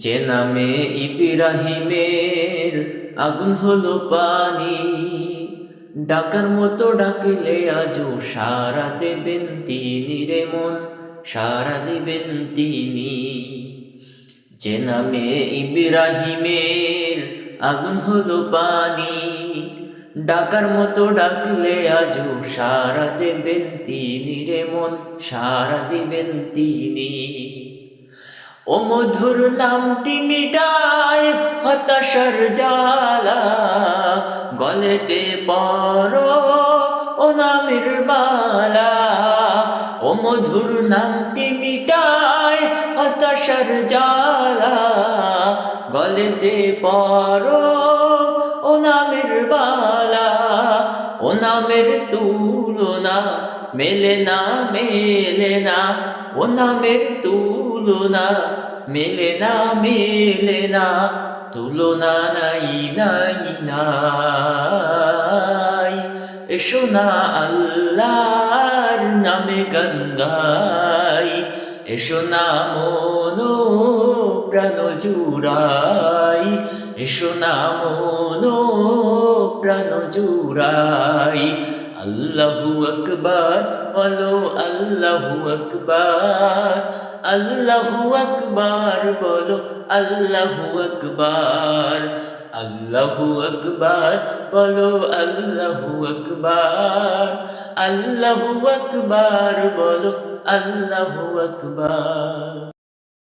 যে নামে ইব্রাহিমের আগুন হলো পানি, ডাকার মতো ডাকিলে আজও সারা দেবেন তিনি রে মন, সারা দেবেন তিনি। যে নামে ইব্রাহিমের আগুন হলো পানি, ডাকার মতো ডাকলে আজও সারা দেবেন তিনি রে মন, সারা দেবেন তিনি। ও মধুর নামটি মিটায় হতাশার জ্বালা, গলেতে পরো ও নামের মালা। ও মধুর নামটি মিটায় হতাশার জ্বালা, গলেতে পরো ও নামের মালা। ও নামের তুলনা মেলে না, মেলে না। ও নামের তুলনা মেলে না, মেলে না। তুলনা নাই, নাই, নাই। এসো না আল্লাহর নামে গান গাই, এসো না মন প্রাণ জুড়াই, এসো না মন প্রাণ জুড়াই। আল্লাহু আকবার বলো, আল্লাহু আকবার, আল্লাহু আকবার বলো, আল্লাহু আকবার, আল্লাহু আকবার বলো, আল্লাহু আকবার, আল্লাহু আকবার বলো, আল্লাহু আকবার।